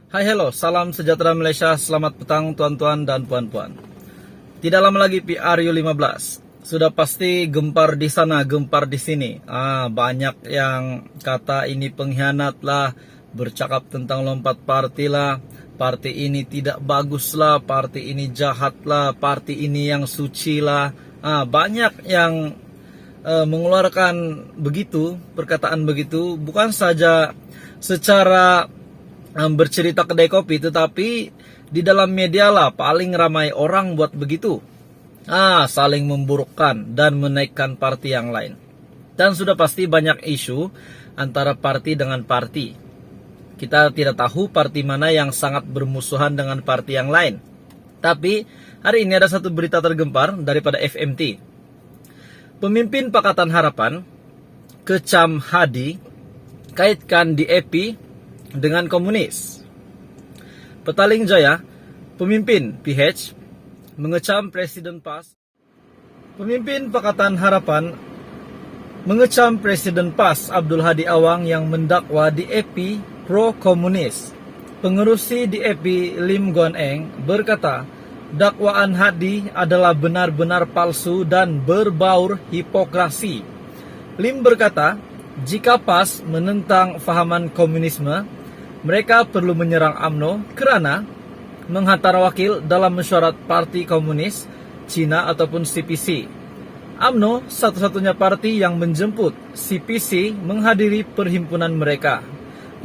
Hai hello, salam sejahtera Malaysia, selamat petang tuan-tuan dan puan-puan. Tidak lama lagi PRU15. Sudah pasti gempar di sana, gempar di sini. Banyak yang kata ini pengkhianat lah, bercakap tentang lompat parti lah, parti ini tidak bagus lah, parti ini jahat lah, parti ini yang suci lah. Banyak yang mengeluarkan begitu, perkataan begitu, bukan saja secara bercerita kedai kopi, tetapi di dalam media lah paling ramai orang buat begitu. Saling memburukkan dan menaikkan parti yang lain. Dan sudah pasti banyak isu antara parti dengan parti. Kita tidak tahu parti mana yang sangat bermusuhan dengan parti yang lain. Tapi hari ini ada satu berita tergempar daripada FMT. Pemimpin Pakatan Harapan, Kecam Hadi, kaitkan DAP dengan komunis. Petaling Jaya, pemimpin PH, mengecam Presiden PAS. Pemimpin Pakatan Harapan mengecam Presiden PAS Abdul Hadi Awang yang mendakwa DAP pro-komunis. Pengerusi DAP Lim Guan Eng berkata, dakwaan Hadi adalah benar-benar palsu dan berbaur hipokrasi. Lim berkata, jika PAS menentang fahaman komunisme, mereka perlu menyerang UMNO kerana menghantar wakil dalam mesyuarat Parti Komunis Cina ataupun CPC. UMNO satu-satunya parti yang menjemput CPC menghadiri perhimpunan mereka.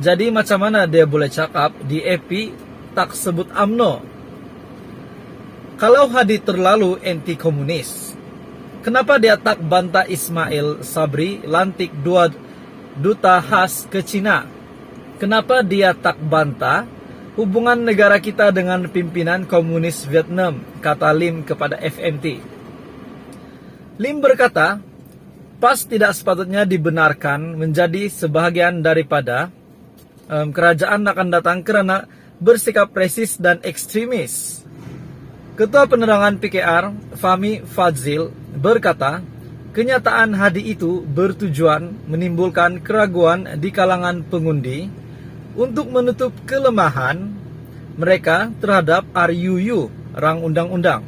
Jadi macam mana dia boleh cakap DAP tak sebut UMNO? Kalau Hadi terlalu anti-komunis, kenapa dia tak bantah Ismail Sabri lantik dua duta khas ke Cina? Kenapa dia tak bantah hubungan negara kita dengan pimpinan komunis Vietnam, kata Lim kepada FMT. Lim berkata, PAS tidak sepatutnya dibenarkan menjadi sebahagian daripada kerajaan akan datang kerana bersikap resis dan ekstremis. Ketua Penerangan PKR, Fahmi Fadzil, berkata, kenyataan Hadi itu bertujuan menimbulkan keraguan di kalangan pengundi untuk menutup kelemahan mereka terhadap RUU, Rang Undang-Undang.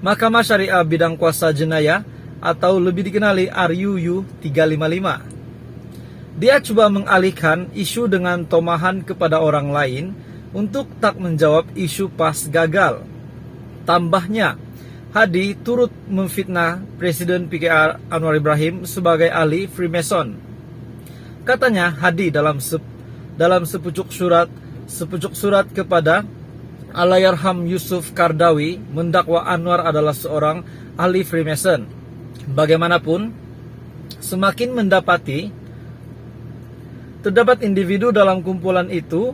Mahkamah Syariah Bidang Kuasa Jenayah atau lebih dikenali RUU 355. Dia cuba mengalihkan isu dengan tomahan kepada orang lain untuk tak menjawab isu PAS gagal. Tambahnya, Hadi turut memfitnah Presiden PKR Anwar Ibrahim sebagai ahli Freemason. Katanya Hadi dalam sepucuk surat kepada Allahyarham Yusuf Kardawi mendakwa Anwar adalah seorang ahli Freemason. Bagaimanapun, semakin mendapati terdapat individu dalam kumpulan itu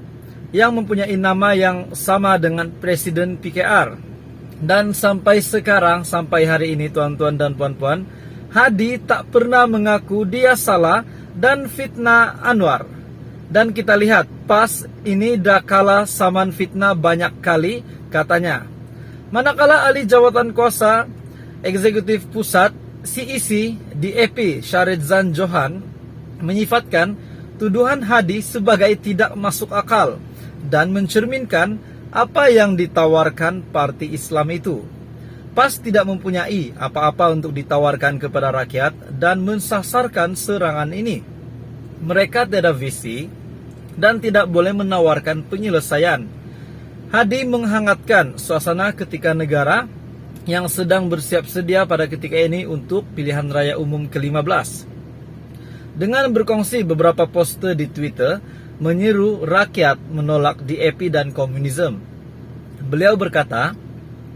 yang mempunyai nama yang sama dengan Presiden PKR. Dan sampai sekarang, sampai hari ini tuan-tuan dan puan-puan, Hadi tak pernah mengaku dia salah dan fitnah Anwar. Dan kita lihat, PAS ini dah kalah saman fitnah banyak kali, katanya. Manakala ahli jawatan kuasa eksekutif pusat CEC DAP Syaridzan Johan menyifatkan tuduhan Hadi sebagai tidak masuk akal dan mencerminkan apa yang ditawarkan Parti Islam itu. PAS tidak mempunyai apa-apa untuk ditawarkan kepada rakyat dan mensasarkan serangan ini. Mereka tidak visi dan tidak boleh menawarkan penyelesaian. Hadi menghangatkan suasana ketika negara yang sedang bersiap sedia pada ketika ini untuk pilihan raya umum ke-15. Dengan berkongsi beberapa poster di Twitter, menyeru rakyat menolak DAP dan komunisme. Beliau berkata,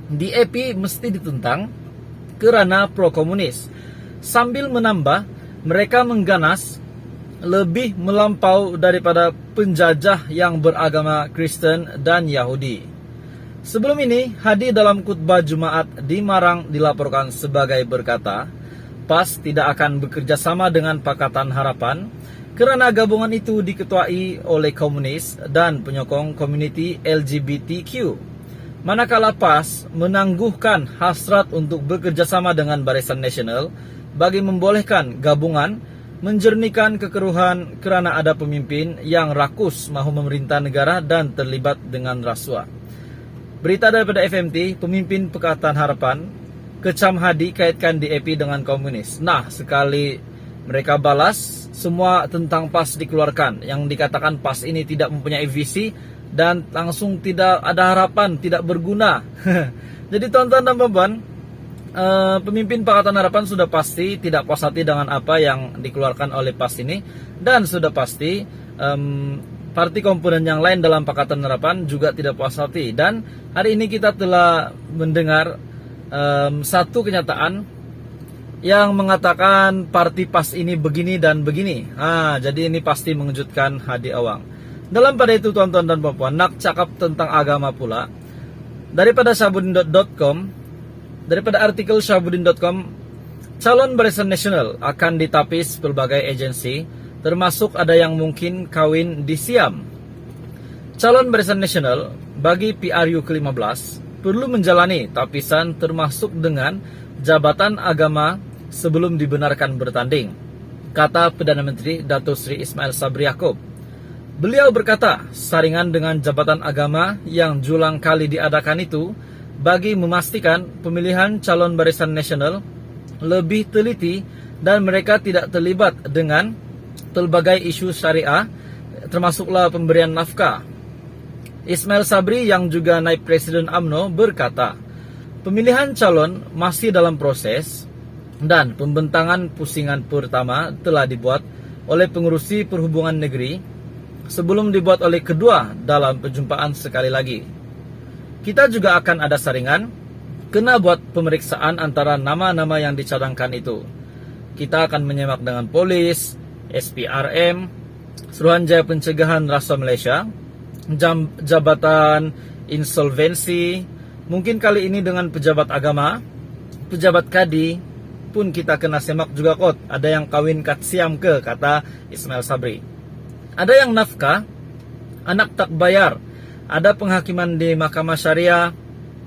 DAP mesti ditentang kerana pro-komunis. Sambil menambah, mereka mengganas lebih melampau daripada penjajah yang beragama Kristen dan Yahudi. Sebelum ini, Hadi dalam khutbah Jumaat di Marang dilaporkan sebagai berkata, PAS tidak akan bekerja sama dengan Pakatan Harapan kerana gabungan itu diketuai oleh komunis dan penyokong komuniti LGBTQ. Manakala PAS menangguhkan hasrat untuk bekerja sama dengan Barisan Nasional bagi membolehkan gabungan menjernihkan kekeruhan kerana ada pemimpin yang rakus mahu memerintah negara dan terlibat dengan rasuah. Berita daripada FMT, pemimpin Pakatan Harapan, kecam Hadi kaitkan DAP dengan komunis. Nah, sekali mereka balas, semua tentang PAS dikeluarkan. Yang dikatakan PAS ini tidak mempunyai visi dan langsung tidak ada harapan, tidak berguna. Jadi tuan-tuan dan puan-puan, pemimpin Pakatan Harapan sudah pasti tidak puas hati dengan apa yang dikeluarkan oleh PAS ini, dan sudah pasti parti komponen yang lain dalam Pakatan Harapan juga tidak puas hati. Dan hari ini kita telah mendengar satu kenyataan yang mengatakan parti PAS ini begini dan begini. Jadi ini pasti mengejutkan Hadi Awang. Dalam pada itu tuan-tuan dan puan-puan, nak cakap tentang agama pula, daripada syahbudin.com, daripada artikel syahbudin.com, calon Barisan Nasional akan ditapis pelbagai agensi, termasuk ada yang mungkin kawin di Siam. Calon Barisan Nasional bagi PRU ke-15 perlu menjalani tapisan termasuk dengan jabatan agama sebelum dibenarkan bertanding, kata Perdana Menteri Dato' Sri Ismail Sabri Yaakob. Beliau berkata, saringan dengan jabatan agama yang julang kali diadakan itu bagi memastikan pemilihan calon Barisan Nasional lebih teliti dan mereka tidak terlibat dengan pelbagai isu syariah, termasuklah pemberian nafkah. Ismail Sabri yang juga naib Presiden UMNO berkata, pemilihan calon masih dalam proses dan pembentangan pusingan pertama telah dibuat oleh pengurusi perhubungan negeri sebelum dibuat oleh kedua dalam perjumpaan sekali lagi. Kita juga akan ada saringan, kena buat pemeriksaan antara nama-nama yang dicadangkan itu. Kita akan menyemak dengan polis, SPRM, Suruhanjaya Pencegahan Rasuah Malaysia, jabatan insolvensi, mungkin kali ini dengan pejabat agama, pejabat kadi pun kita kena semak juga kot. Ada yang kawin kat Siam ke, kata Ismail Sabri. Ada yang nafkah, anak tak bayar. Ada penghakiman di Mahkamah Syariah,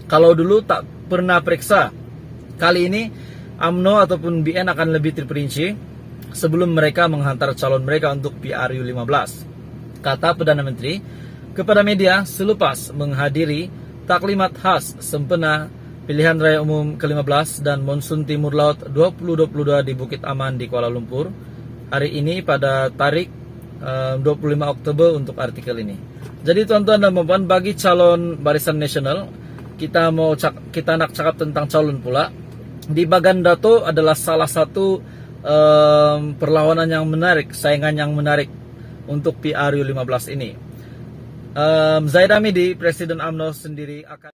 kalau dulu tak pernah periksa. Kali ini UMNO ataupun BN akan lebih terperinci sebelum mereka menghantar calon mereka untuk PRU 15. Kata Perdana Menteri kepada media selepas menghadiri taklimat khas sempena Pilihan Raya Umum ke-15 dan Monsun Timur Laut 2022 di Bukit Aman di Kuala Lumpur hari ini pada tarik 25 Oktober untuk artikel ini. Jadi tuan-tuan dan puan-puan, bagi calon Barisan Nasional, kita nak cakap tentang calon pula. Di Bagan Dato adalah salah satu perlawanan yang menarik, saingan yang menarik untuk PRU 15 ini. Zaid Hamidi, Presiden UMNO sendiri akan